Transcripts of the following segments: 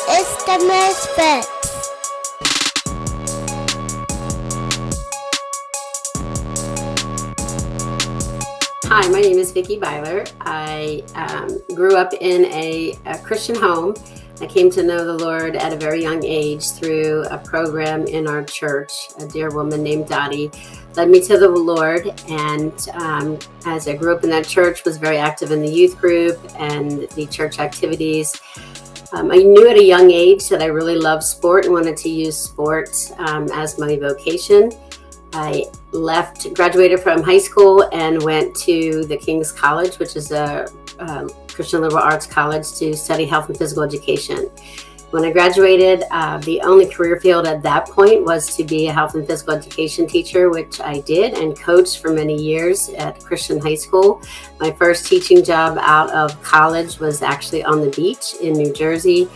It's the Misfits. Hi, my name is Vickie Byler. I grew up in a Christian home. I came to know the Lord at a very young age through a program in our church. A dear woman named Dottie led me to the Lord, and as I grew up in that church, was very active in the youth group and the church activities. I knew at a young age that I really loved sport and wanted to use sport as my vocation. I graduated from high school and went to the King's College, which is a Christian liberal arts college, to study health and physical education. When I graduated, the only career field at that point was to be a health and physical education teacher, which I did and coached for many years at Christian high school. My first teaching job out of college was actually on the beach in New Jersey,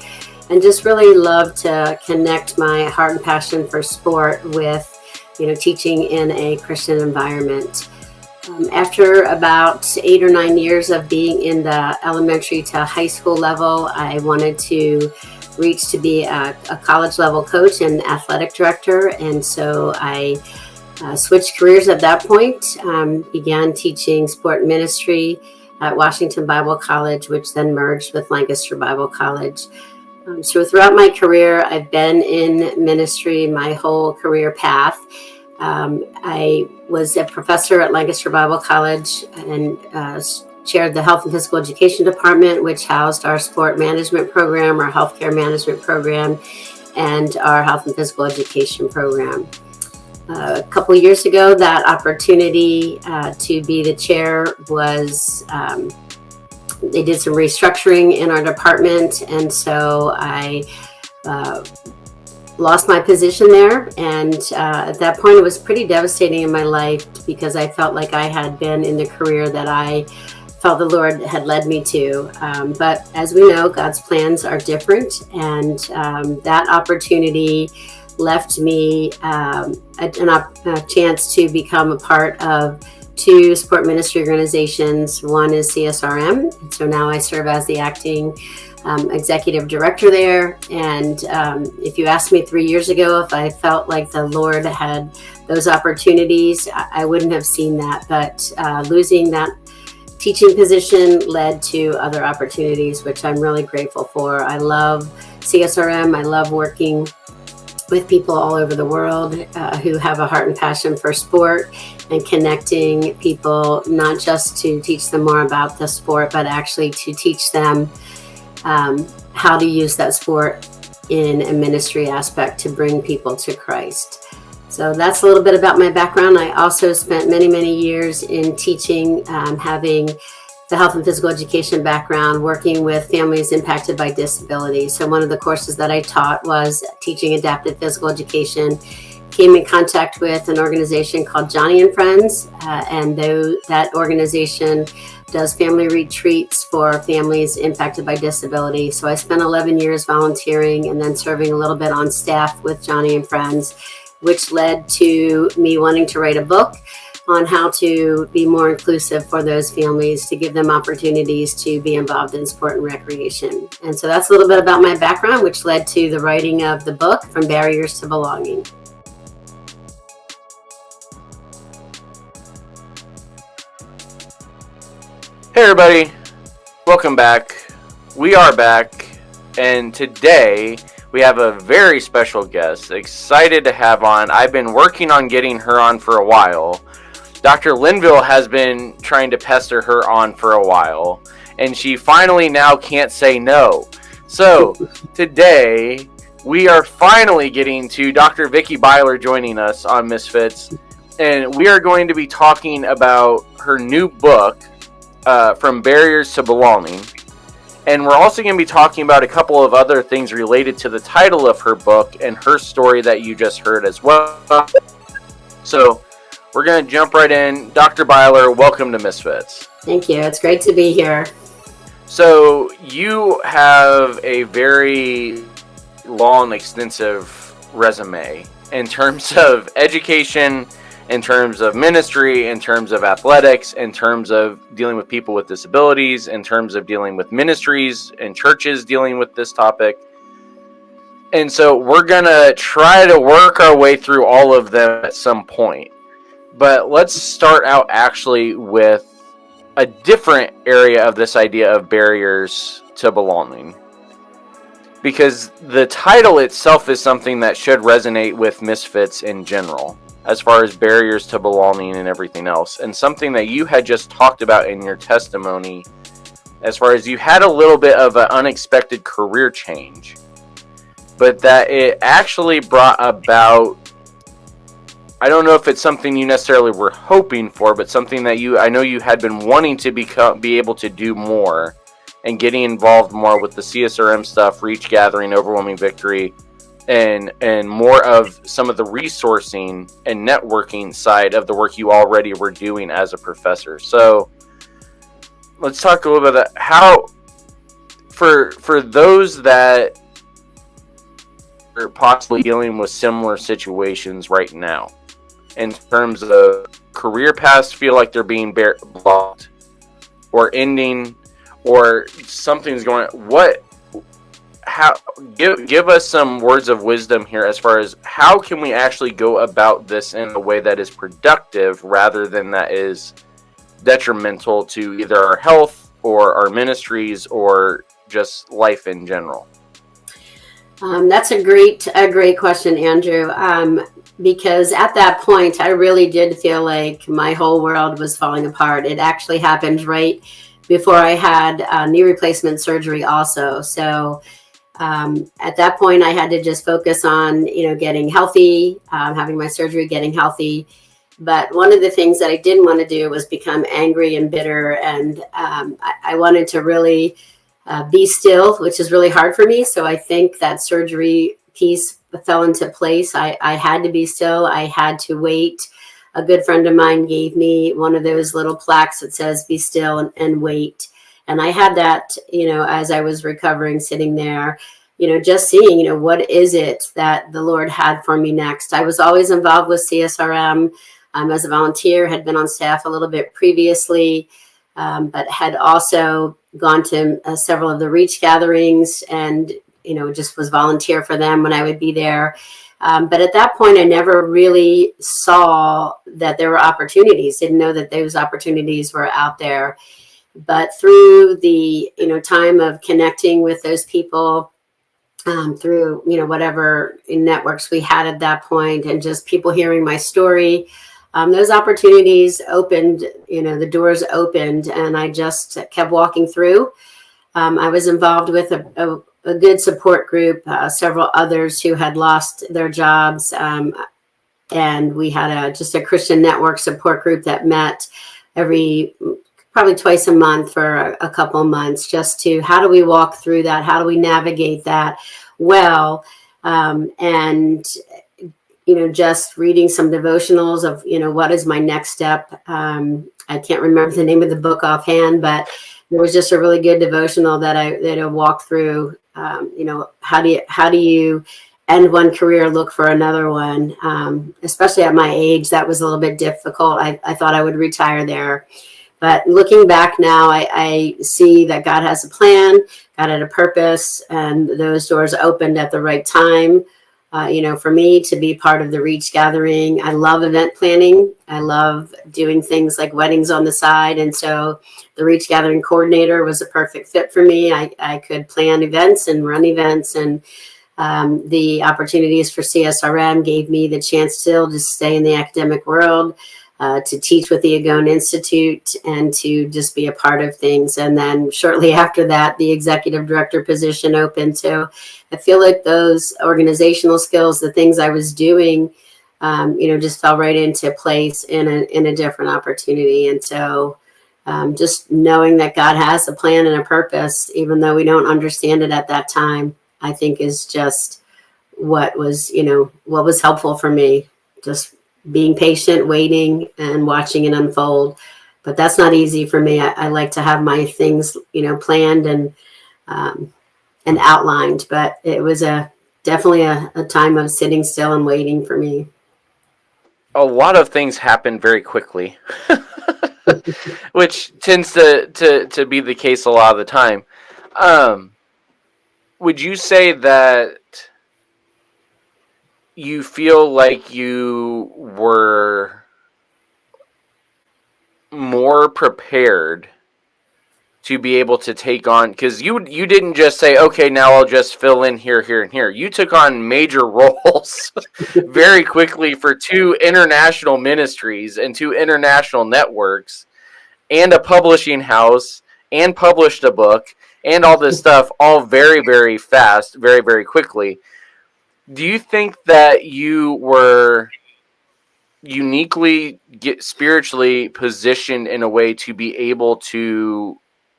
and just really loved to connect my heart and passion for sport with teaching in a Christian environment. After about 8 or 9 years of being in the elementary to high school level, I wanted to reach to be a college level coach and athletic director. And so I switched careers at that point, began teaching sport ministry at Washington Bible College, which then merged with Lancaster Bible College. So throughout my career, I've been in ministry my whole career path. I was a professor at Lancaster Bible College and chaired the health and physical education department, which housed our sport management program, our healthcare management program, and our health and physical education program. A couple of years ago, that opportunity to be the chair was they did some restructuring in our department, and so I lost my position there. And at that point, it was pretty devastating in my life because I felt like I had been in the career that I felt the Lord had led me to. But as we know, God's plans are different, and that opportunity left me a chance to become a part of 2 sport ministry organizations. One is CSRM, and so now I serve as the acting executive director there. And if you asked me 3 years ago if I felt like the Lord had those opportunities, I wouldn't have seen that. But losing that teaching position led to other opportunities, which I'm really grateful for. I love CSRM. I love working with people all over the world who have a heart and passion for sport, and connecting people, not just to teach them more about the sport, but actually to teach them how to use that sport in a ministry aspect to bring people to Christ. So that's a little bit about my background. I also spent many, many years in teaching, having the health and physical education background, working with families impacted by disability. So one of the courses that I taught was teaching adaptive physical education. Came in contact with an organization called Johnny and Friends, and that organization does family retreats for families impacted by disability. So I spent 11 years volunteering and then serving a little bit on staff with Johnny and Friends, which led to me wanting to write a book on how to be more inclusive for those families, to give them opportunities to be involved in sport and recreation. And so that's a little bit about my background, which led to the writing of the book, From Barriers to Belonging. Hey everybody, welcome back. We are back, and today we have a very special guest. Excited to have on. I've been working on getting her on for a while. Dr. Linville has been trying to pester her on for a while, and she finally now can't say no. So today we are finally getting to Dr. Vickie Byler joining us on Misfits, and we are going to be talking about her new book, From Barriers to Belonging. And we're also going to be talking about a couple of other things related to the title of her book and her story that you just heard as well. So we're going to jump right in. Dr. Byler, welcome to Misfits. Thank you. It's great to be here. So you have a very long, extensive resume in terms of education, in terms of ministry, in terms of athletics, in terms of dealing with people with disabilities, in terms of dealing with ministries and churches dealing with this topic. And so we're going to try to work our way through all of them at some point. But let's start out actually with a different area of this idea of barriers to belonging. Because the title itself is something that should resonate with Misfits in general, as far as barriers to belonging and everything else. And something that you had just talked about in your testimony, as far as you had a little bit of an unexpected career change, but that it actually brought about, I don't know if it's something you necessarily were hoping for, but something that I know you had been wanting to be able to do more, and getting involved more with the CSRM stuff, Reach Gathering, Overwhelming Victory, and more of some of the resourcing and networking side of the work you already were doing as a professor. So let's talk a little bit about how, for those that are possibly dealing with similar situations right now, in terms of career paths feel like they're being blocked or ending, or something's going on. Give us some words of wisdom here as far as how can we actually go about this in a way that is productive rather than that is detrimental to either our health or our ministries or just life in general. That's a great question, Andrew. Because at that point, I really did feel like my whole world was falling apart. It actually happened right before I had knee replacement surgery also. So at that point, I had to just focus on, getting healthy, having my surgery, getting healthy. But one of the things that I didn't want to do was become angry and bitter. And I wanted to really be still, which is really hard for me. So I think that surgery piece fell into place. I had to be still. I had to wait. A good friend of mine gave me one of those little plaques that says, be still and wait. And I had that, as I was recovering, sitting there, just seeing, what is it that the Lord had for me next. I was always involved with CSRM as a volunteer, had been on staff a little bit previously, but had also gone to several of the Reach gatherings and, just was volunteer for them when I would be there. But at that point, I never really saw that there were opportunities, didn't know that those opportunities were out there. But through the, time of connecting with those people, through, whatever networks we had at that point, and just people hearing my story, those opportunities opened, the doors opened, and I just kept walking through. I was involved with a good support group, several others who had lost their jobs. And we had just a Christian network support group that met probably twice a month for a couple of months, just to, how do we walk through that? How do we navigate that well? And, just reading some devotionals of, what is my next step? I can't remember the name of the book offhand, but it was just a really good devotional that I walked through. How do you end one career, look for another one? Especially at my age, that was a little bit difficult. I thought I would retire there. But looking back now, I see that God has a plan, God had a purpose, and those doors opened at the right time. For me to be part of the Reach Gathering. I love event planning. I love doing things like weddings on the side. And so the Reach Gathering coordinator was a perfect fit for me. I could plan events and run events, and the opportunities for CSRM gave me the chance still to stay in the academic world, to teach with the Agone Institute, and to just be a part of things. And then shortly after that, the executive director position opened. So I feel like those organizational skills, the things I was doing, just fell right into place in a different opportunity. And so just knowing that God has a plan and a purpose, even though we don't understand it at that time, I think is just what was helpful for me. Just being patient, waiting, and watching it unfold. But that's not easy for me. I like to have my things, planned and outlined. But it was definitely a time of sitting still and waiting for me. A lot of things happen very quickly, which tends to be the case a lot of the time. Would you say that you feel like you were more prepared to be able to take on, because you didn't just say, okay, now I'll just fill in here, here, and here. You took on major roles very quickly for two international ministries and two international networks and a publishing house and published a book and all this stuff all very, very fast, very, very quickly. Do you think that you were uniquely spiritually positioned in a way to be able to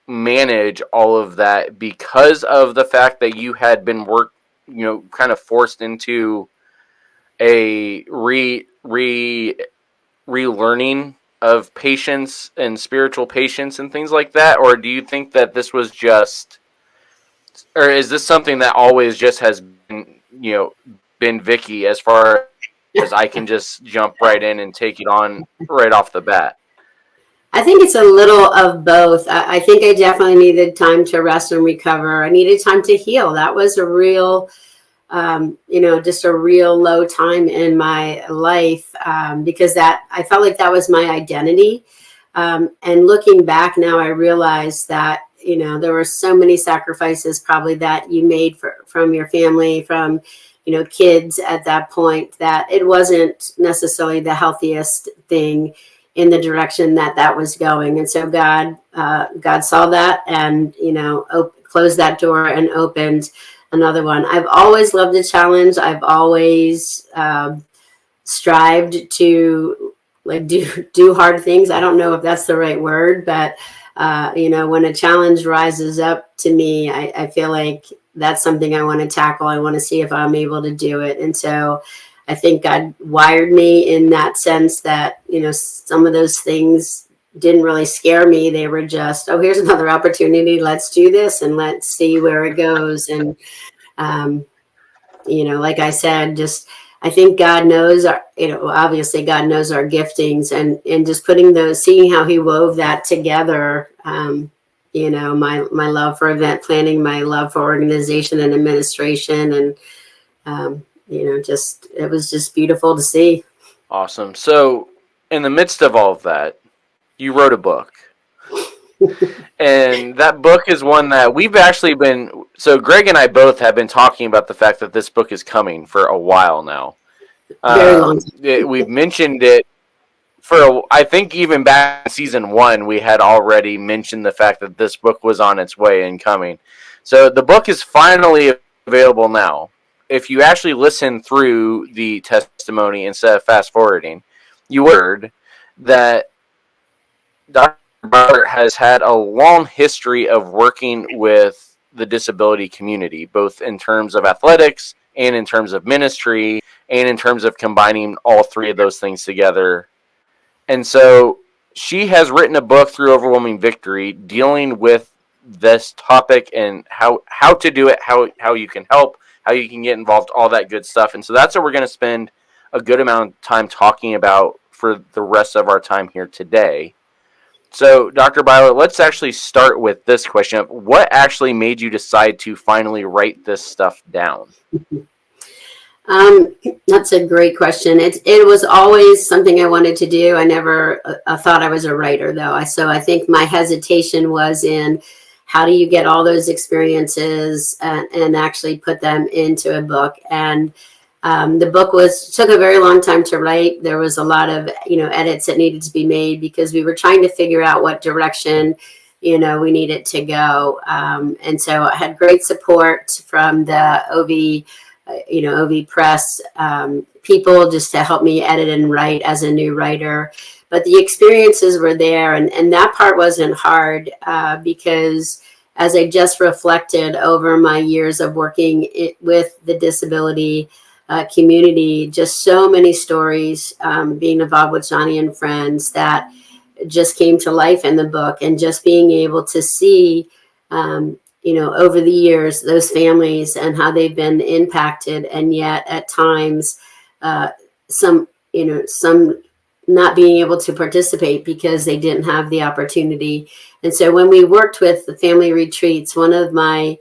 manage all of that because of the fact that you had been kind of forced into a relearning of patience and spiritual patience and things like that? Or do you think that this was just, or is this something that always just has been, been Vickie, as far as I can just jump right in and take it on right off the bat? I think it's a little of both. I think I definitely needed time to rest and recover. I needed time to heal. That was a real, just a real low time in my life, because I felt like that was my identity. And looking back now, I realized that, there were so many sacrifices probably that you made from your family, from, kids at that point, that it wasn't necessarily the healthiest thing in the direction that was going. And so God saw that and, closed that door and opened another one. I've always loved a challenge. I've always strived to do hard things. I don't know if that's the right word, but when a challenge rises up to me, I feel like that's something I want to tackle. I want to see if I'm able to do it. And so I think God wired me in that sense that, some of those things didn't really scare me. They were just, oh, here's another opportunity. Let's do this and let's see where it goes. And, like I said, just, I think God knows obviously God knows our giftings, and just seeing how he wove that together, my love for event planning, my love for organization and administration. And, it was just beautiful to see. Awesome. So in the midst of all of that, you wrote a book. And that book is one that we've actually so Greg and I both have been talking about the fact that this book is coming for a while now. Very long. We've mentioned it I think even back in season 1, we had already mentioned the fact that this book was on its way and coming. So the book is finally available now. If you actually listen through the testimony instead of fast forwarding, you heard that Dr. Byler has had a long history of working with the disability community, both in terms of athletics and in terms of ministry and in terms of combining all three of those things together. And so she has written a book, Through Overwhelming Victory, dealing with this topic and how to do it, how you can help, how you can get involved, all that good stuff. And so that's what we're going to spend a good amount of time talking about for the rest of our time here today. So, Dr. Byler, let's actually start with this question of what actually made you decide to finally write this stuff down? That's a great question. It was always something I wanted to do. I never thought I was a writer, though. So I think my hesitation was in how do you get all those experiences and actually put them into a book. And the book took a very long time to write. There was a lot of edits that needed to be made because we were trying to figure out what direction we needed to go. And so I had great support from the OV Press people just to help me edit and write as a new writer. But the experiences were there, and that part wasn't hard because as I just reflected over my years of working with the disability community, just so many stories being involved with Johnny and Friends that just came to life in the book, and just being able to see over the years, those families and how they've been impacted, and yet at times, some not being able to participate because they didn't have the opportunity. And so when we worked with the family retreats, one of my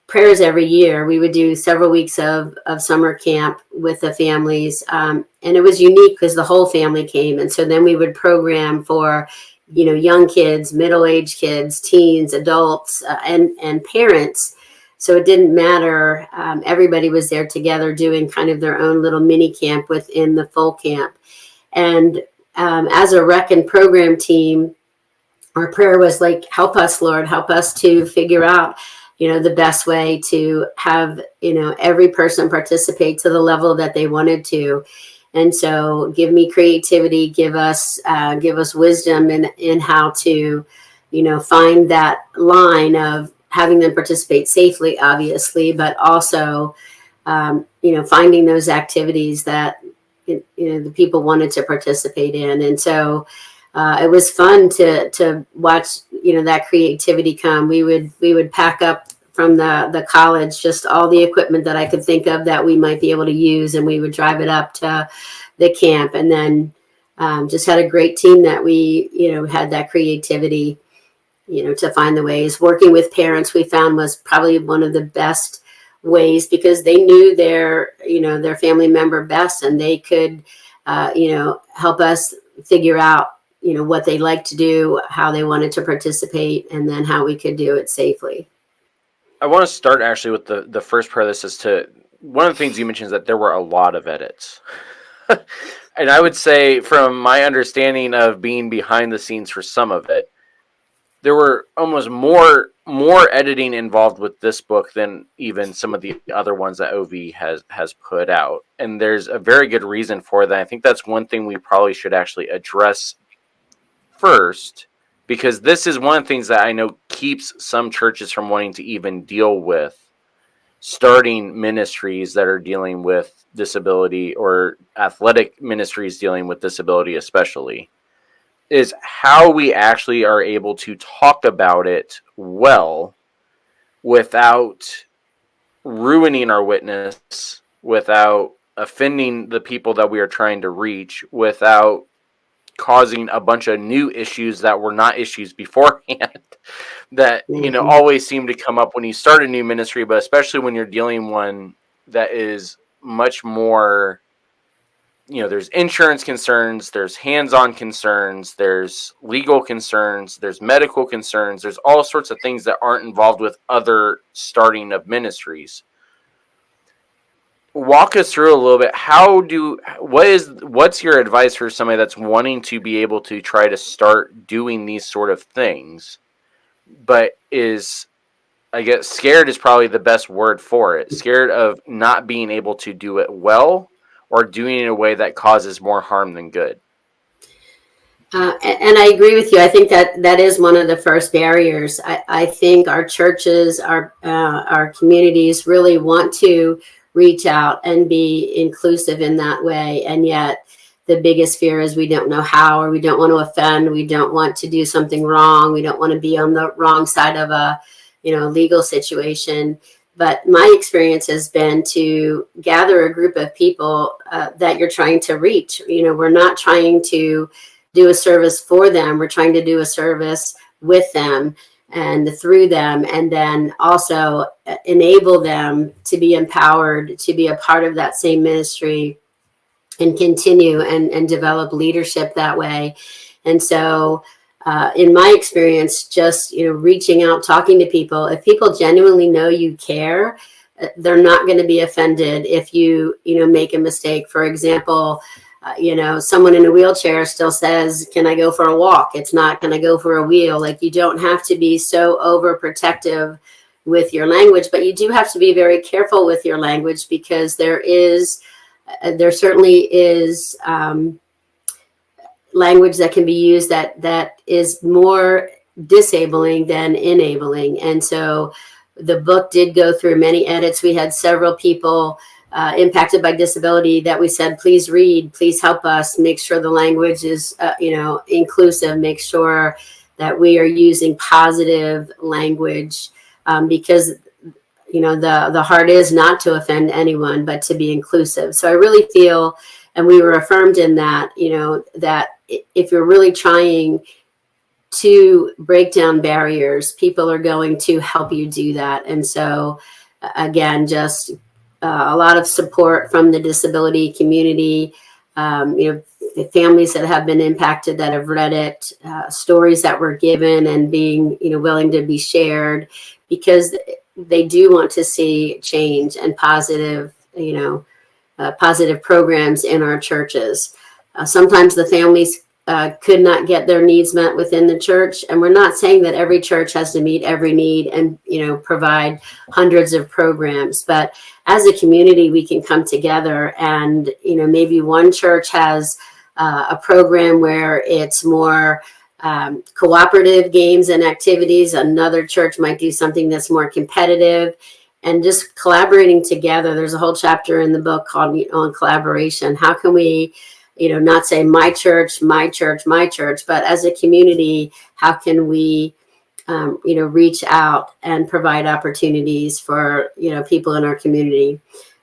prayers every year. We would do several weeks of summer camp with the families. And it was unique because the whole family came. And so then we would program for, young kids, middle-aged kids, teens, adults, and parents. So it didn't matter. Everybody was there together doing kind of their own little mini camp within the full camp. And as a rec and program team, our prayer was like, help us, Lord, help us to figure out, the best way to have, every person participate to the level that they wanted to. And so give me creativity, give us wisdom in how to, find that line of having them participate safely, obviously, but also, finding those activities that, the people wanted to participate in. And so it was fun to watch, that creativity come. We would pack up from the college just all the equipment that I could think of that we might be able to use, and we would drive it up to the camp, and then just had a great team that we, had that creativity, to find the ways. Working with parents, we found, was probably one of the best ways, because they knew their family member best, and they could, help us figure out, what they like to do, how they wanted to participate, and then how we could do it safely. I want to start actually with the first part of this. Is to one of the things you mentioned is that there were a lot of edits. And I would say, from my understanding of being behind the scenes for some of it, there were almost more editing involved with this book than even some of the other ones that OV has put out. And there's a very good reason for that. I think that's one thing we probably should actually address first, because this is one of the things that I know keeps some churches from wanting to even deal with starting ministries that are dealing with disability, or athletic ministries dealing with disability especially, is how we actually are able to talk about it well without ruining our witness, without offending the people that we are trying to reach, without causing a bunch of new issues that were not issues beforehand that, always seem to come up when you start a new ministry, but especially when you're dealing one that is much more, there's insurance concerns, there's hands-on concerns, there's legal concerns, there's medical concerns, there's all sorts of things that aren't involved with other starting of ministries. Walk us through a little bit. What's your advice for somebody that's wanting to be able to try to start doing these sort of things, but is, I guess, scared is probably the best word for it. Scared of not being able to do it well, or doing it in a way that causes more harm than good. And I agree with you. I think that is one of the first barriers. I think our churches, our communities really want to reach out and be inclusive in that way. And yet the biggest fear is we don't know how, or we don't want to offend. We don't want to do something wrong. We don't want to be on the wrong side of a, legal situation. But my experience has been to gather a group of people that you're trying to reach. We're not trying to do a service for them. We're trying to do a service with them and through them, and then also enable them to be empowered to be a part of that same ministry and continue and develop leadership that way. And so in my experience, just, reaching out, talking to people, if people genuinely know you care, they're not going to be offended if you, make a mistake. For example, someone in a wheelchair still says, can I go for a walk? It's not, can I go for a wheel? Like, you don't have to be so overprotective with your language, but you do have to be very careful with your language, because there certainly is language that can be used that is more disabling than enabling. And so the book did go through many edits. We had several people impacted by disability that we said, please read, please help us make sure the language is, inclusive, make sure that we are using positive language, because, the heart is not to offend anyone, but to be inclusive. So I really feel, and we were affirmed in that, that if you're really trying to break down barriers, people are going to help you do that. And so again, just a lot of support from the disability community, the families that have been impacted that have read it, stories that were given and being, willing to be shared, because they do want to see change and positive, positive programs in our churches. Sometimes the families could not get their needs met within the church, and we're not saying that every church has to meet every need and provide hundreds of programs, but as a community we can come together, and maybe one church has a program where it's more cooperative games and activities. Another church might do something that's more competitive, and just collaborating together. There's a whole chapter in the book called on collaboration. How can we, not say my church, my church, my church, but as a community, how can we, reach out and provide opportunities for, people in our community.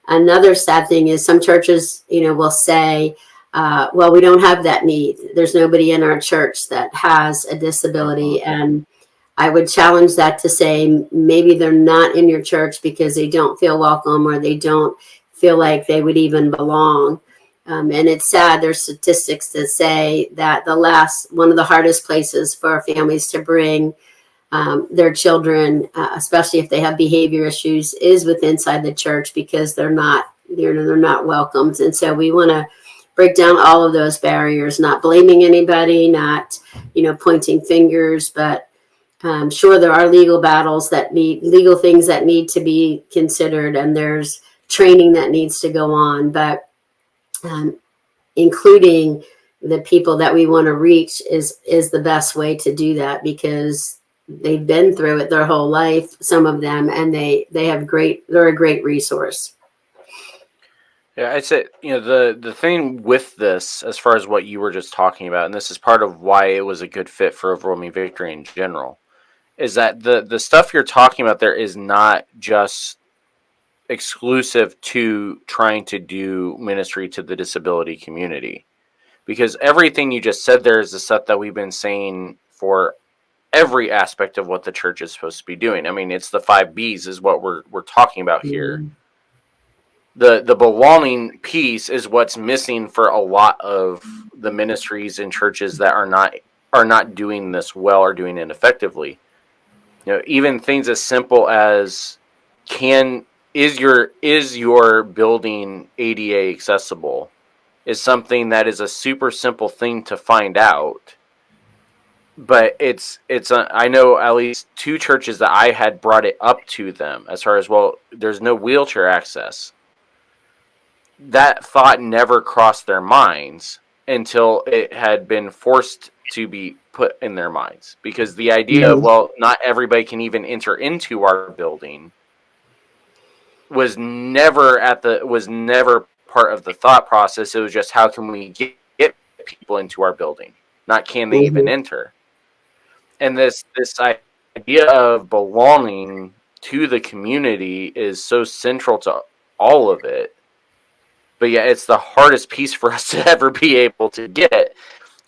Another sad thing is some churches, will say, well, we don't have that need. There's nobody in our church that has a disability. And I would challenge that to say maybe they're not in your church because they don't feel welcome, or they don't feel like they would even belong. And it's sad. There's statistics that say that one of the hardest places for families to bring their children, especially if they have behavior issues, is inside the church, because they're not welcomed. And so we want to break down all of those barriers, not blaming anybody, not pointing fingers, but sure, there are legal things that need to be considered, and there's training that needs to go on, but including the people that we want to reach is the best way to do that, because they've been through it their whole life, some of them, and they're a great resource. Yeah, I'd say, the thing with this, as far as what you were just talking about, and this is part of why it was a good fit for Overwhelming Victory in general, is that the stuff you're talking about there is not just exclusive to trying to do ministry to the disability community. Because everything you just said there is the stuff that we've been saying for every aspect of what the church is supposed to be doing. I mean, it's the 5 B's is what we're talking about here. The belonging piece is what's missing for a lot of the ministries and churches that are not doing this well or doing it effectively. Even things as simple as is your building ADA accessible is something that is a super simple thing to find out. But I know at least 2 churches that I had brought it up to them as far as, well, there's no wheelchair access. That thought never crossed their minds until it had been forced to be put in their minds, because the idea of, well, not everybody can even enter into our building was never part of the thought process. It was just, how can we get people into our building, not can they even enter. And this idea of belonging to the community is so central to all of it. But yeah, it's the hardest piece for us to ever be able to get,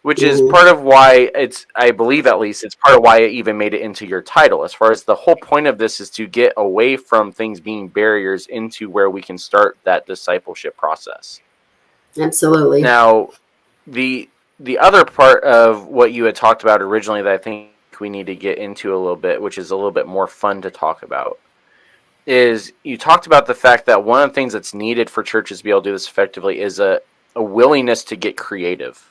which is part of why I believe at least, it's part of why it even made it into your title. As far as the whole point of this is to get away from things being barriers into where we can start that discipleship process. Absolutely. Now, the other part of what you had talked about originally that I think we need to get into a little bit, which is a little bit more fun to talk about, is you talked about the fact that one of the things that's needed for churches to be able to do this effectively is a willingness to get creative.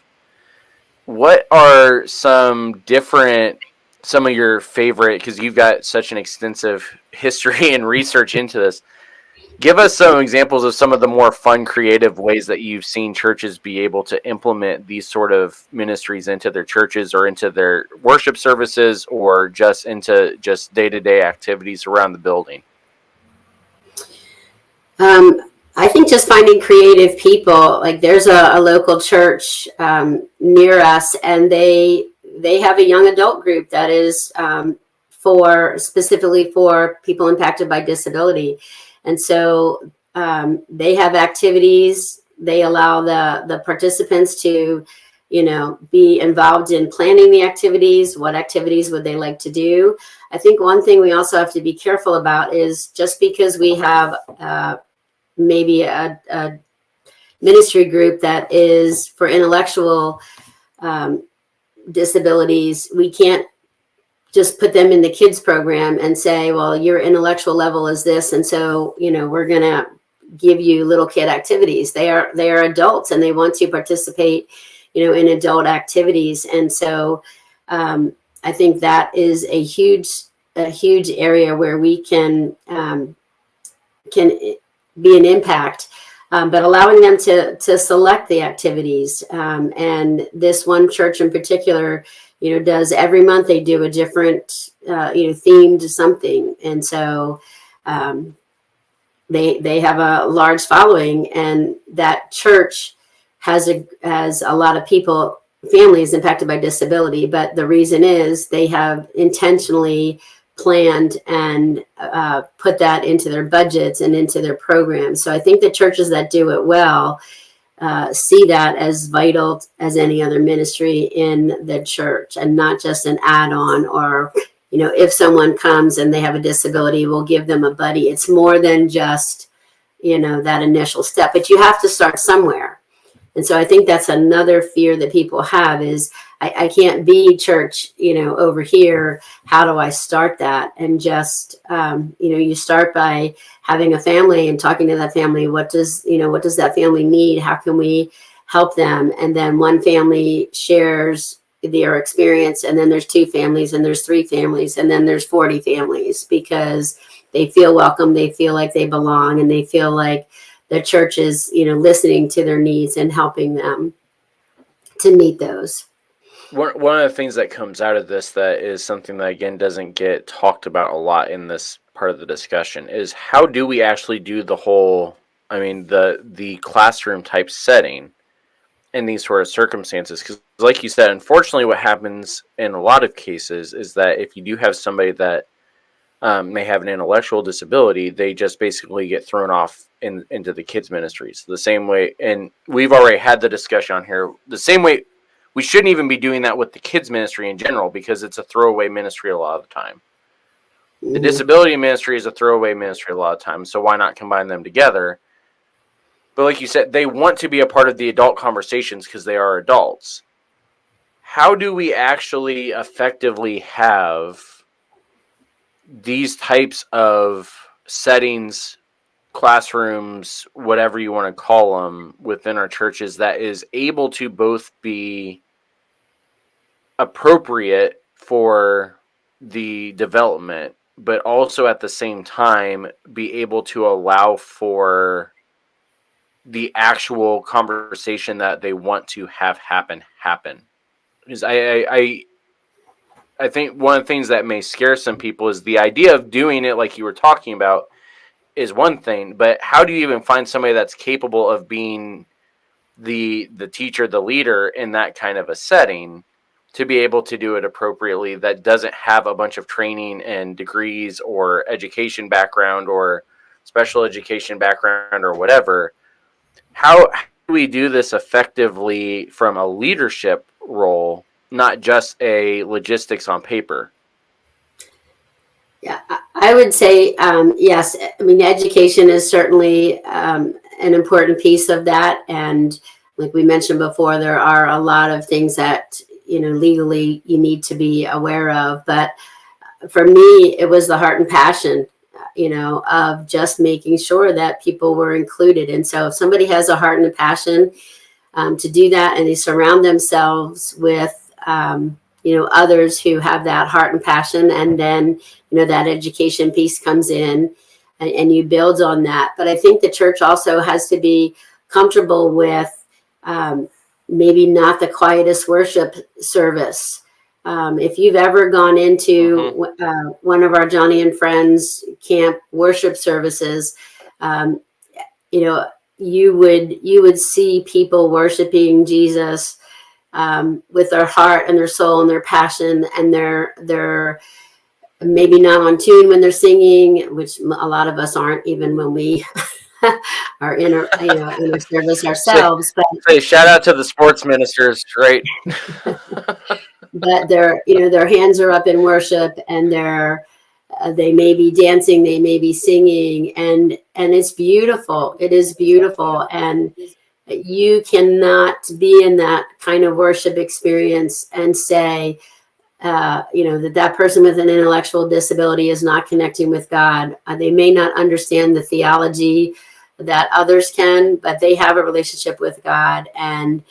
What are some of your favorite, because you've got such an extensive history and research into this, give us some examples of some of the more fun, creative ways that you've seen churches be able to implement these sort of ministries into their churches or into their worship services, or just into just day-to-day activities around the building. I think just finding creative people. Like, there's a local church near us, and they have a young adult group that is specifically for people impacted by disability. And so they have activities. They allow the participants to be involved in planning the activities. What activities would they like to do? I think one thing we also have to be careful about is just because we have maybe a ministry group that is for intellectual disabilities, we can't just put them in the kids program and say, well, your intellectual level is this, and so we're going to give you little kid activities. They are adults and they want to participate in adult activities. And so I think that is a huge area where we can be an impact, but allowing them to select the activities. And this one church in particular, does every month they do a different, themed something. And so they have a large following, and that church has a lot of people, families impacted by disability. But the reason is they have intentionally planned and put that into their budgets and into their programs. So I think the churches that do it well see that as vital as any other ministry in the church, and not just an add-on, or if someone comes and they have a disability, we'll give them a buddy. It's more than just that initial step, but you have to start somewhere. And so I think that's another fear that people have is, I can't be church, over here. How do I start that? And just, you start by having a family and talking to that family. What does that family need? How can we help them? And then one family shares their experience, and then there's 2 families, and there's 3 families, and then there's 40 families, because they feel welcome. They feel like they belong, and they feel like the church is, listening to their needs and helping them to meet those. One of the things that comes out of this that is something that, again, doesn't get talked about a lot in this part of the discussion is, how do we actually do the whole, the classroom type setting in these sort of circumstances? Because like you said, unfortunately, what happens in a lot of cases is that if you do have somebody that may have an intellectual disability, they just basically get thrown off into the kids ministries the same way. And we've already had the discussion on here, the same way. We shouldn't even be doing that with the kids ministry in general, because it's a throwaway ministry a lot of the time. The disability ministry is a throwaway ministry a lot of times, so why not combine them together? But like you said, they want to be a part of the adult conversations because they are adults. How do we actually effectively have these types of settings, classrooms, whatever you want to call them, within our churches that is able to both be appropriate for the development, but also at the same time be able to allow for the actual conversation that they want to have happen? Because I think one of the things that may scare some people is the idea of doing it like you were talking about is one thing, but how do you even find somebody that's capable of being the teacher, the leader in that kind of a setting, to be able to do it appropriately, that doesn't have a bunch of training and degrees or education background or special education background or whatever? How do we do this effectively from a leadership role, not just a logistics on paper? Yeah, I would say yes. Education is certainly an important piece of that. And like we mentioned before, there are a lot of things that, legally you need to be aware of. But for me, it was the heart and passion, of just making sure that people were included. And so if somebody has a heart and a passion to do that, and they surround themselves with, others who have that heart and passion, and then, that education piece comes in, and you build on that. But I think the church also has to be comfortable with maybe not the quietest worship service. If you've ever gone into one of our Johnny and Friends camp worship services, you would see people worshiping Jesus with their heart and their soul and their passion, and they're maybe not on tune when they're singing, which a lot of us aren't, even when we our inner service Say, ourselves, but say shout out to the sports ministers, right? their hands are up in worship, and they may be dancing, they may be singing, and it's beautiful. It is beautiful, and you cannot be in that kind of worship experience and say, that person with an intellectual disability is not connecting with God. They may not understand the theology that others can, but they have a relationship with God. And,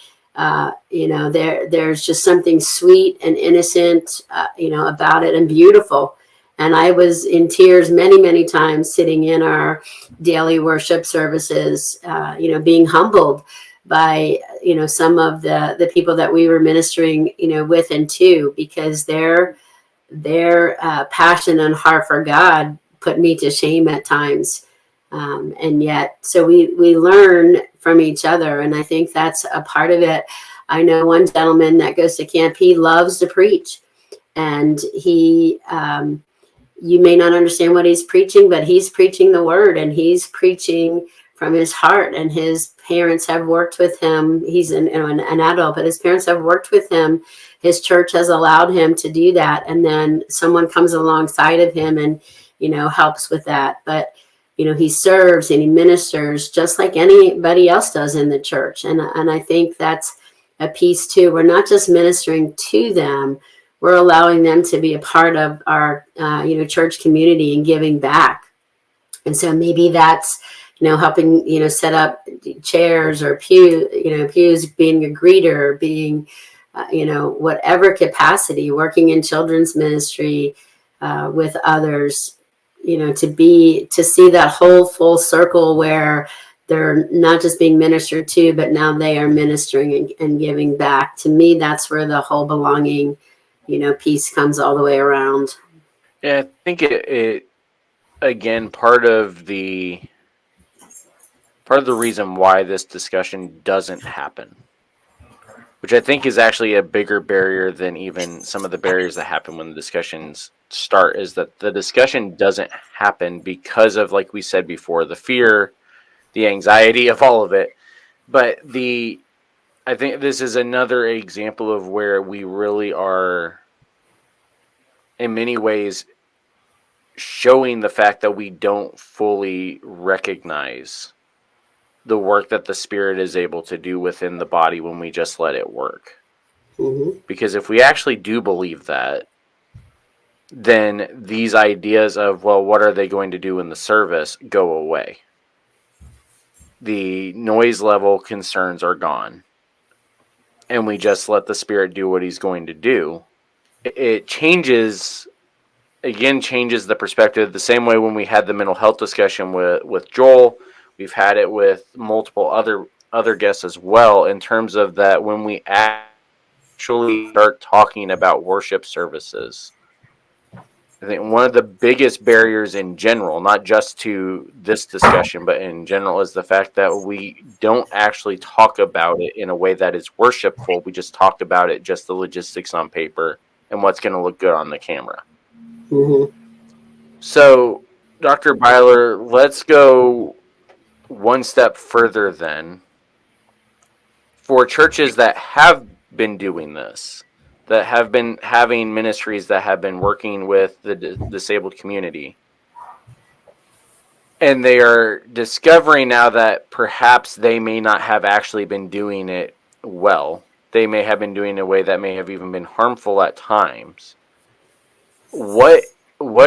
there's just something sweet and innocent, about it, and beautiful. And I was in tears many, many times sitting in our daily worship services, being humbled by some of the people that we were ministering with and to, because their passion and heart for God put me to shame at times, and yet so we learn from each other, and I think that's a part of it. I know one gentleman that goes to camp. He loves to preach, and he you may not understand what he's preaching, but he's preaching the word, and he's preaching from his heart. And his parents have worked with him. He's an adult, but his parents have worked with him. His church has allowed him to do that. And then someone comes alongside of him and, helps with that. But, he serves and he ministers just like anybody else does in the church. And I think that's a piece too. We're not just ministering to them, we're allowing them to be a part of our, church community and giving back. And so maybe that's, helping, set up chairs or pews, being a greeter, being, whatever capacity, working in children's ministry with others, to see that whole full circle where they're not just being ministered to, but now they are ministering and giving back. To me, that's where the whole belonging piece comes all the way around. Yeah, I think it again, part of the reason why this discussion doesn't happen, which I think is actually a bigger barrier than even some of the barriers that happen when the discussions start, is that the discussion doesn't happen because of, like we said before, the fear, the anxiety of all of it. But I think this is another example of where we really are, in many ways, showing the fact that we don't fully recognize the work that the Spirit is able to do within the body when we just let it work. Mm-hmm. Because if we actually do believe that, then these ideas of, well, what are they going to do in the service, go away. The noise level concerns are gone. And we just let the Spirit do what he's going to do. It changes the perspective, the same way when we had the mental health discussion with Joel. We've had it with multiple other guests as well, in terms of that when we actually start talking about worship services. I think one of the biggest barriers in general, not just to this discussion, but in general, is the fact that we don't actually talk about it in a way that is worshipful. We just talk about it, just the logistics on paper and what's going to look good on the camera. Mm-hmm. So, Dr. Byler, let's go one step further then. For churches that have been doing this, that have been having ministries that have been working with the disabled community, and they are discovering now that perhaps they may not have actually been doing it well. They may have been doing it in a way that may have even been harmful at times. What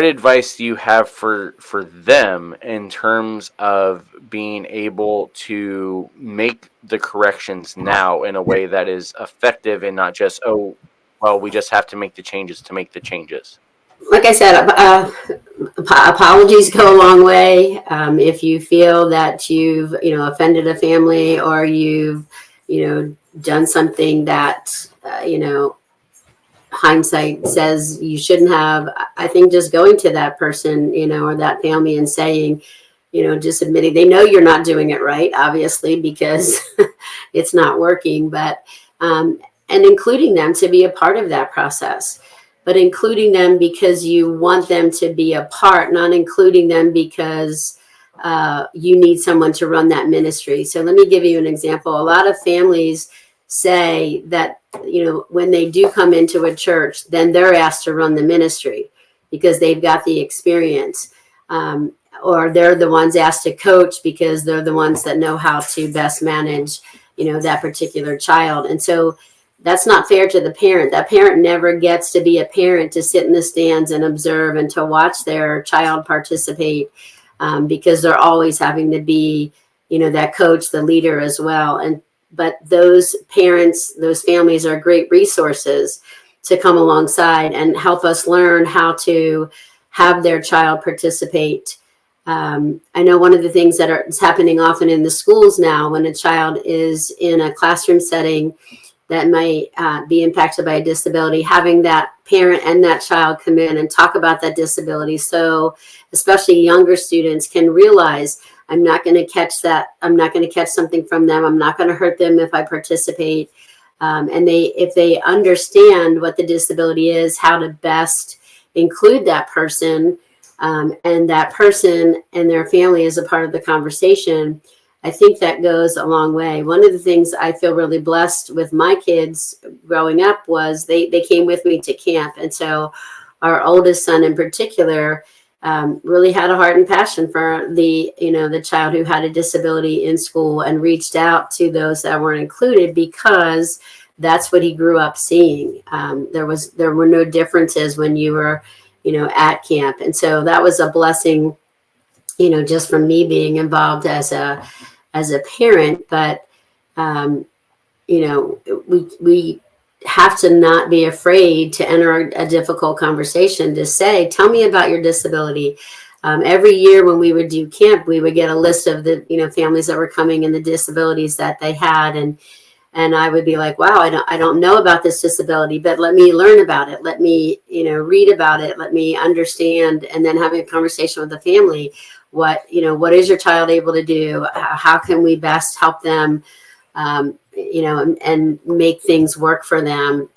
advice do you have for them in terms of being able to make the corrections now in a way that is effective, and not just, oh, well, we just have to make the changes to make the changes? Like I said, apologies go a long way. If you feel that you've offended a family, or you've done something that hindsight says you shouldn't have, I think just going to that person, or that family, and saying, just admitting they know you're not doing it right, obviously, because it's not working, but and including them to be a part of that process, but including them because you want them to be a part, not including them because you need someone to run that ministry. So let me give you an example. A lot of families say that, when they do come into a church, then they're asked to run the ministry because they've got the experience. Or they're the ones asked to coach because they're the ones that know how to best manage, that particular child. And so that's not fair to the parent. That parent never gets to be a parent to sit in the stands and observe and to watch their child participate, because they're always having to be, that coach, the leader as well. But those parents, those families are great resources to come alongside and help us learn how to have their child participate. I know one of the things that is happening often in the schools now, when a child is in a classroom setting that might be impacted by a disability, having that parent and that child come in and talk about that disability. So especially younger students can realize, I'm not going to catch that. I'm not going to catch something from them. I'm not going to hurt them if I participate. And if they understand what the disability is, how to best include that person, and that person and their family as a part of the conversation, I think that goes a long way. One of the things I feel really blessed with my kids growing up was they came with me to camp. And so our oldest son in particular really had a heart and passion for the child who had a disability in school, and reached out to those that weren't included because that's what he grew up seeing. There were no differences when you were, at camp. And so that was a blessing, just from me being involved as a parent. But we have to not be afraid to enter a difficult conversation, to say, tell me about your disability. Every year when we would do camp, we would get a list of the families that were coming and the disabilities that they had, and I would be like, wow, I don't know about this disability, but let me learn about it. Let me, read about it. Let me understand. And then having a conversation with the family, what is your child able to do? How can we best help them, and make things work for them,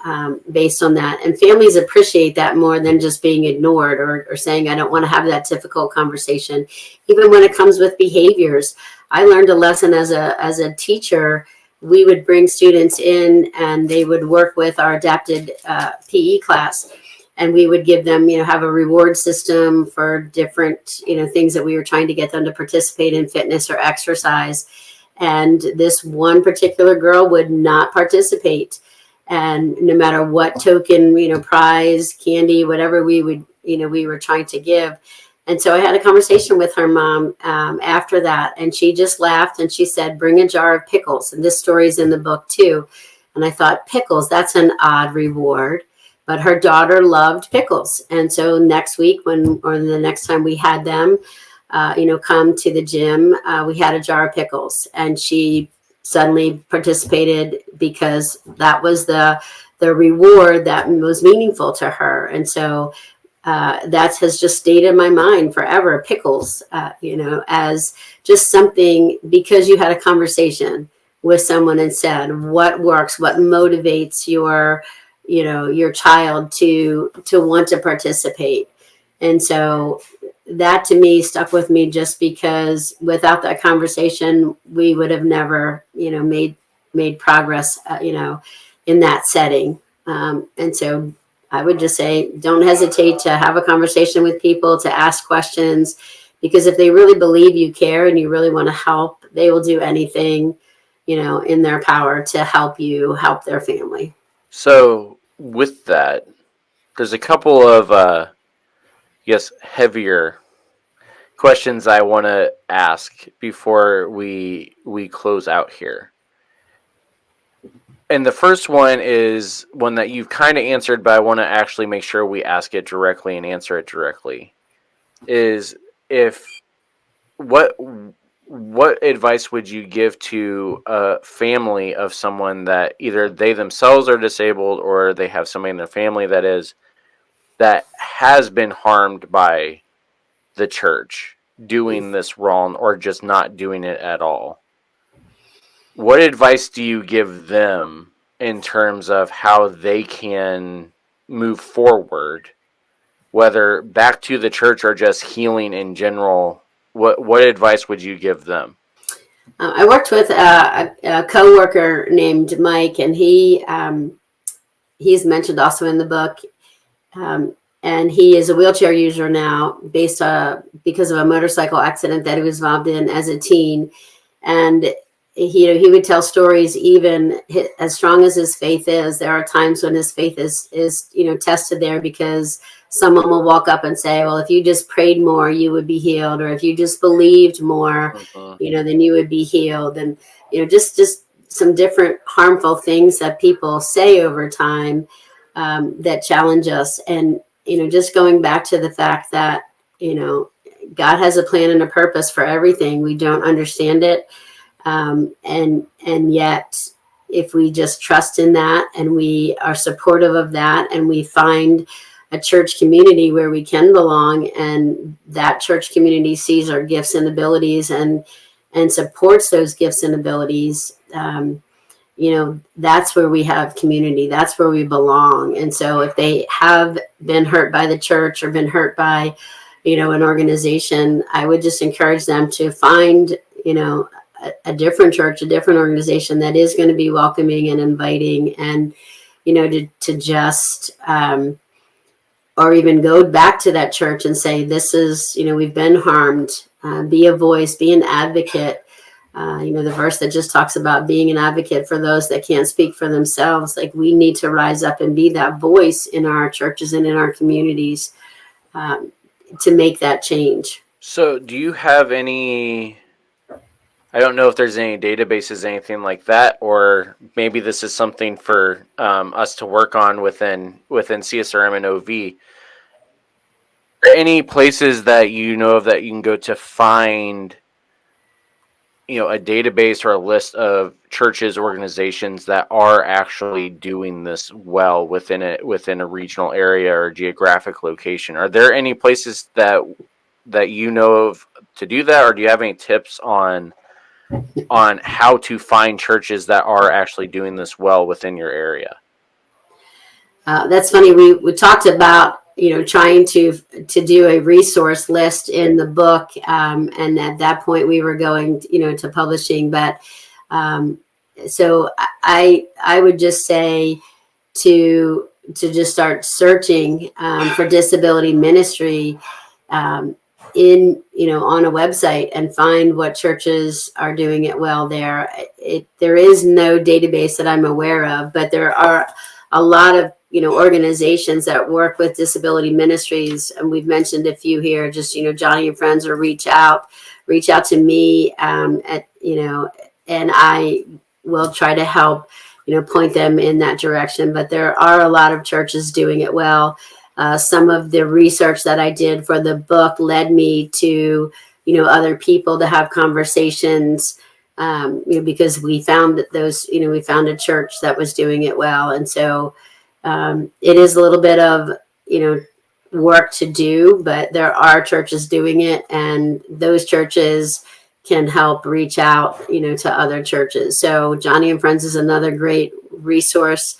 based on that. And families appreciate that more than just being ignored or saying, I don't want to have that difficult conversation. Even when it comes with behaviors, I learned a lesson as a teacher. We would bring students in and they would work with our adapted PE class, and we would give them, have a reward system for different, things that we were trying to get them to participate in, fitness or exercise. And this one particular girl would not participate. And no matter what token, prize, candy, whatever we were trying to give. And so I had a conversation with her mom after that, and she just laughed and she said, bring a jar of pickles. And this story's in the book too. And I thought, pickles, that's an odd reward. But her daughter loved pickles. And so next week or the next time we had them, come to the gym, we had a jar of pickles, and she suddenly participated because that was the reward that was meaningful to her. And so that has just stayed in my mind forever. Pickles, as just something, because you had a conversation with someone and said, what works, what motivates your child to want to participate. And so that to me stuck with me, just because without that conversation, we would have never, made progress, in that setting. And so I would just say, don't hesitate to have a conversation with people, to ask questions, because if they really believe you care and you really want to help, they will do anything, in their power to help you help their family. So with that, there's a couple of, heavier questions I want to ask before we close out here. And the first one is one that you've kind of answered, but I want to actually make sure we ask it directly and answer it directly. Is what advice would you give to a family of someone that either they themselves are disabled or they have somebody in their family that has been harmed by the church doing this wrong or just not doing it at all? What advice do you give them in terms of how they can move forward, whether back to the church or just healing in general what advice would you give them? I worked with a coworker named Mike, and he's mentioned also in the book. Um, and he is a wheelchair user now, because of a motorcycle accident that he was involved in as a teen. And he would tell stories, even as strong as his faith is. There are times when his faith is tested there, because someone will walk up and say, "Well, if you just prayed more, you would be healed," or "If you just believed more, then you would be healed." And just some different harmful things that people say over time, that challenge us. And just going back to the fact that God has a plan and a purpose for everything. We don't understand it, and yet, if we just trust in that, and we are supportive of that, and we find a church community where we can belong, and that church community sees our gifts and abilities, and supports those gifts and abilities, that's where we have community. That's where we belong. And so if they have been hurt by the church, or been hurt by an organization, I would just encourage them to find a different church, a different organization that is going to be welcoming and inviting, and to just or even go back to that church and say, "This is, we've been harmed. Be a voice, be an advocate." The verse that just talks about being an advocate for those that can't speak for themselves. Like, we need to rise up and be that voice in our churches and in our communities, to make that change. So, do you have any? I don't know if there's any databases, anything like that, or maybe this is something for us to work on within CSRM and OV. Are there any places that you know of that you can go to find, a database or a list of churches, organizations that are actually doing this well within a regional area or geographic location? Are there any places that you know of to do that, or do you have any tips on how to find churches that are actually doing this well within your area? That's funny. We talked about trying to do a resource list in the book, and at that point we were going to publishing. But so I would just say to just start searching for disability ministry, in on a website, and find what churches are doing it well there. There is no database that I'm aware of, but there are a lot of organizations that work with disability ministries, and we've mentioned a few here. Just Johnny and Friends, or reach out to me, and I will try to help point them in that direction. But there are a lot of churches doing it well. Some of the research that I did for the book led me to other people to have conversations, because we found that we found a church that was doing it well. And so it is a little bit of work to do, but there are churches doing it, and those churches can help reach out to other churches. So Johnny and Friends is another great resource.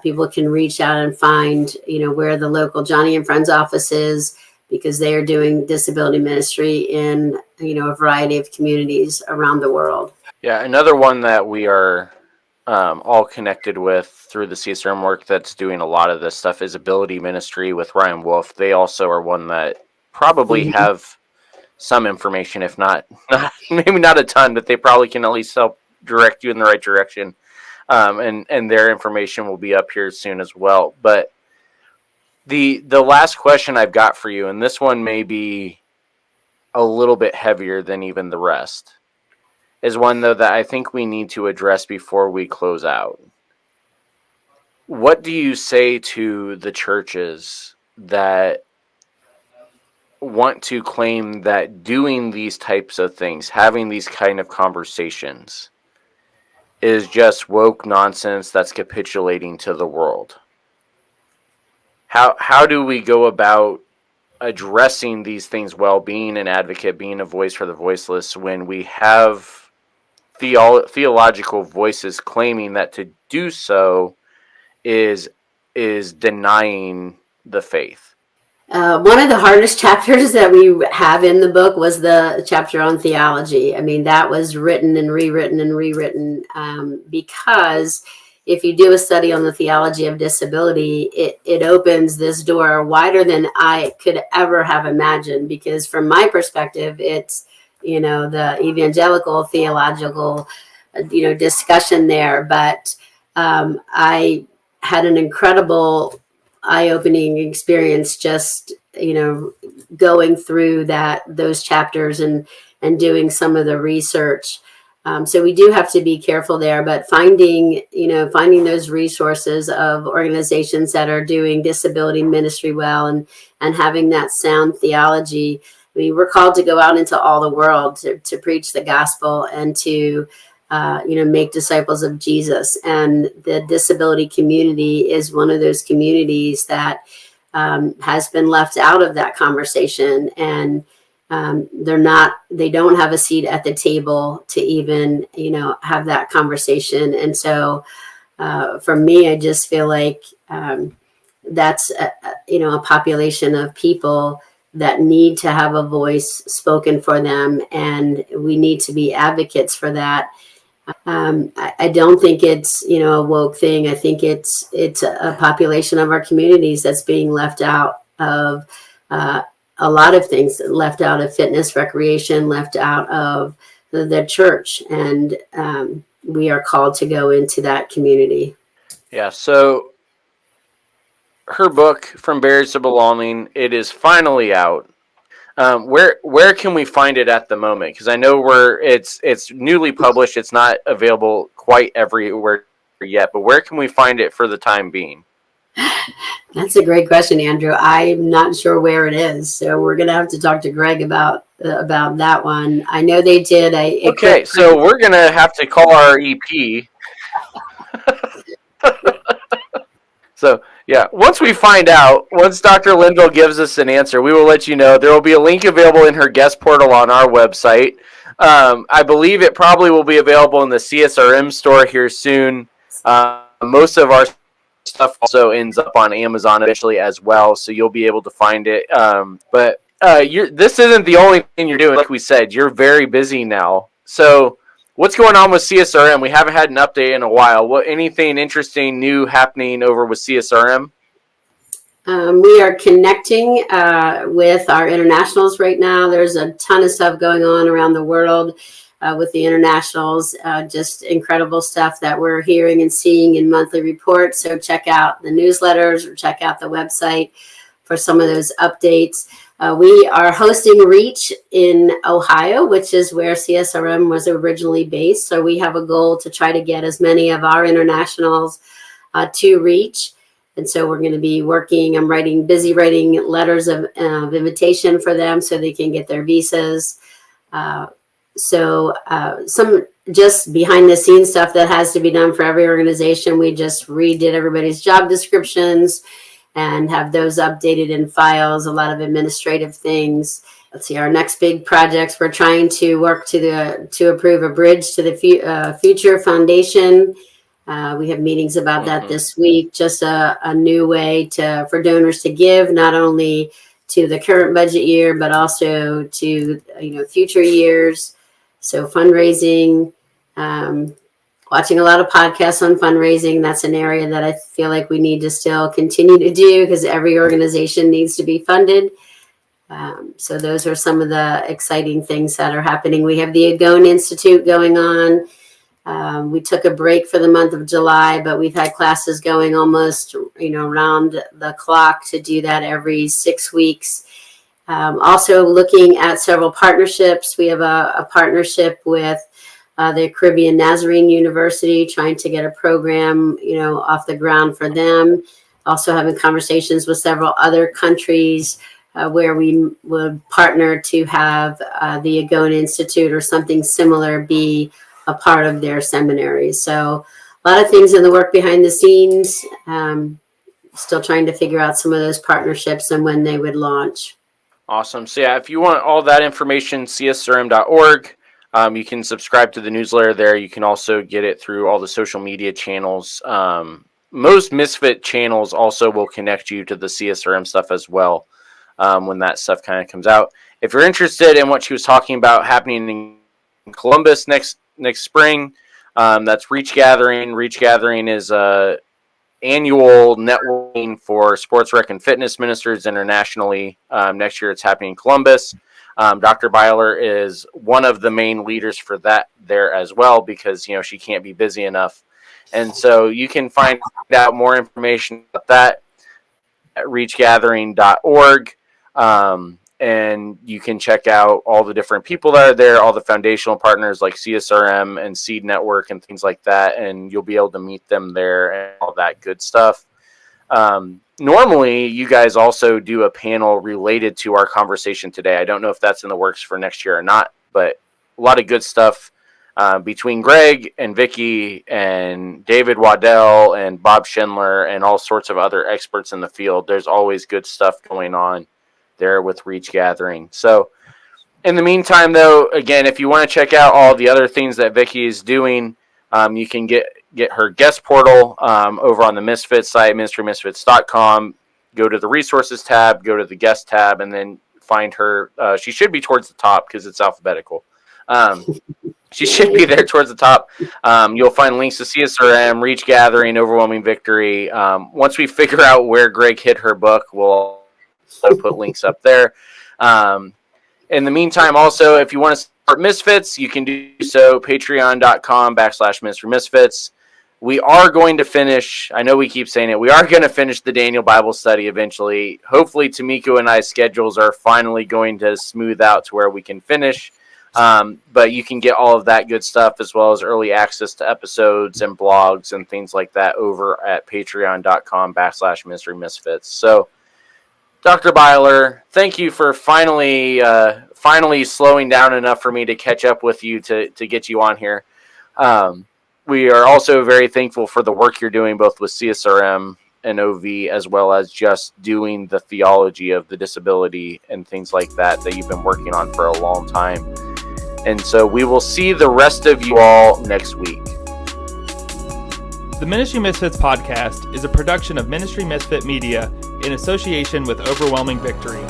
People can reach out and find where the local Johnny and Friends office is, because they are doing disability ministry in a variety of communities around the world. Yeah, another one that we are all connected with through the CSRM work that's doing a lot of this stuff is Ability Ministry with Ryan Wolf. They also are one that probably have some information, if not maybe not a ton, but they probably can at least help direct you in the right direction. And their information will be up here soon as well. But the last question I've got for you, and this one may be a little bit heavier than even the rest, is one though that I think we need to address before we close out. What do you say to the churches that want to claim that doing these types of things, having these kind of conversations, is just woke nonsense that's capitulating to the world? How do we go about addressing these things well, being an advocate, being a voice for the voiceless, when we have theological voices claiming that to do so is denying the faith? One of the hardest chapters that we have in the book was the chapter on theology. I mean, that was written and rewritten because if you do a study on the theology of disability, it opens this door wider than I could ever have imagined. Because from my perspective, it's, the evangelical theological, discussion there. But I had an incredible eye-opening experience just going through those chapters and doing some of the research. So we do have to be careful there, but finding those resources of organizations that are doing disability ministry well and having that sound theology. I mean, we're called to go out into all the world to preach the gospel and to make disciples of Jesus. And the disability community is one of those communities that has been left out of that conversation. And they don't have a seat at the table to even, have that conversation. And so for me, I just feel like that's, a population of people that need to have a voice spoken for them. And we need to be advocates for that. I don't think it's a woke thing. I think it's a population of our communities that's being left out of a lot of things, left out of fitness, recreation, left out of the church, and we are called to go into that community. Yeah. So her book, From Barriers to Belonging, it is finally out. Where can we find it at the moment? Because I know it's newly published. It's not available quite everywhere yet, but where can we find it for the time being? That's a great question, Andrew. I'm not sure where it is, so we're gonna have to talk to Greg about that one. I know they did Okay, so we're gonna have to call our EP. So, yeah, once Dr. Linville gives us an answer, we will let you know. There will be a link available in her guest portal on our website. I believe it probably will be available in the CSRM store here soon. Most of our stuff also ends up on Amazon eventually as well, so you'll be able to find it. But this isn't the only thing you're doing. Like we said, you're very busy now. So what's going on with CSRM? We haven't had an update in a while. Anything interesting, new happening over with CSRM? We are connecting with our internationals right now. There's a ton of stuff going on around the world with the internationals. Just incredible stuff that we're hearing and seeing in monthly reports. So check out the newsletters or check out the website for some of those updates. We are hosting Reach in Ohio, which is where CSRM was originally based. So we have a goal to try to get as many of our internationals to Reach. And so we're going to be working, busy writing letters of invitation for them so they can get their visas. So some just behind the scenes stuff that has to be done for every organization. We just redid everybody's job descriptions and have those updated in files, a lot of administrative things. Let's see, our next big projects, we're trying to work to approve a bridge to the Future Foundation. We have meetings about that this week, just a new way for donors to give, not only to the current budget year, but also to future years. So fundraising, watching a lot of podcasts on fundraising. That's an area that I feel like we need to still continue to do because every organization needs to be funded. So those are some of the exciting things that are happening. We have the Agone Institute going on. We took a break for the month of July, but we've had classes going almost, around the clock to do that every 6 weeks. Also looking at several partnerships. We have a partnership with the Caribbean Nazarene University, trying to get a program, off the ground for them. Also having conversations with several other countries where we would partner to have the Agone Institute or something similar be a part of their seminaries. So a lot of things in the work behind the scenes, still trying to figure out some of those partnerships and when they would launch. Awesome. So yeah, if you want all that information, csrm.org. You can subscribe to the newsletter there. You can also get it through all the social media channels. Most Misfit channels also will connect you to the CSRM stuff as well. when that stuff kind of comes out. If you're interested in what she was talking about happening in Columbus next spring, that's Reach Gathering. Reach Gathering is annual networking for sports rec and fitness ministers internationally. Next year it's happening in Columbus. Dr. Byler is one of the main leaders for that there as well, because she can't be busy enough. And so you can find out more information about that at reachgathering.org. And you can check out all the different people that are there, all the foundational partners like CSRM and Seed Network and things like that, and you'll be able to meet them there and all that good stuff. Normally, you guys also do a panel related to our conversation today. I don't know if that's in the works for next year or not, but a lot of good stuff between Greg and Vickie and David Waddell and Bob Schindler and all sorts of other experts in the field. There's always good stuff going on there with Reach Gathering. So in the meantime, though, again, if you want to check out all the other things that Vickie is doing, you can get her guest portal over on the Misfits site, ministrymisfits.com. Go to the resources tab, go to the guest tab, and then find her. She should be towards the top because it's alphabetical. She should be there towards the top. You'll find links to CSRM, Reach Gathering, Overwhelming Victory. Once we figure out where Greg hit her book, we'll put links up there. In the meantime, also, if you want to support Misfits, you can do so, patreon.com/MinistryMisfits. We are going to finish, I know we keep saying it, we are going to finish the Daniel Bible study eventually. Hopefully, Tamiko and I's schedules are finally going to smooth out to where we can finish. But you can get all of that good stuff as well as early access to episodes and blogs and things like that over at patreon.com/MinistryMisfits. So, Dr. Byler, thank you for finally slowing down enough for me to catch up with you to get you on here. We are also very thankful for the work you're doing both with CSRM and OV, as well as just doing the theology of the disability and things like that you've been working on for a long time. And so we will see the rest of you all next week. The Ministry Misfits podcast is a production of Ministry Misfit Media in association with Overwhelming Victory.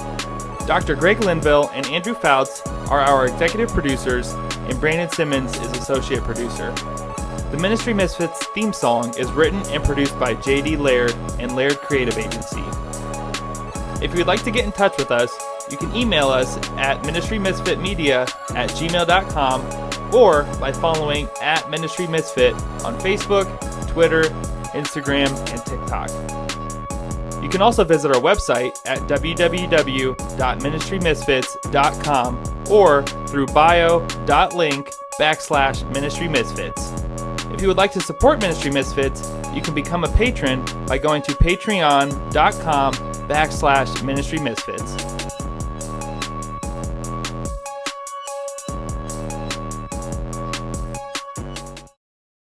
Dr. Greg Linville and Andrew Fouts are our executive producers, and Brandon Simmons is associate producer. The Ministry Misfits theme song is written and produced by J.D. Laird and Laird Creative Agency. If you would like to get in touch with us, you can email us at ministrymisfitmedia@gmail.com or by following @ministrymisfit on Facebook, Twitter, Instagram, and TikTok. You can also visit our website at www.ministrymisfits.com or through bio.link/ministrymisfits. If you would like to support Ministry Misfits, you can become a patron by going to patreon.com/ministrymisfits.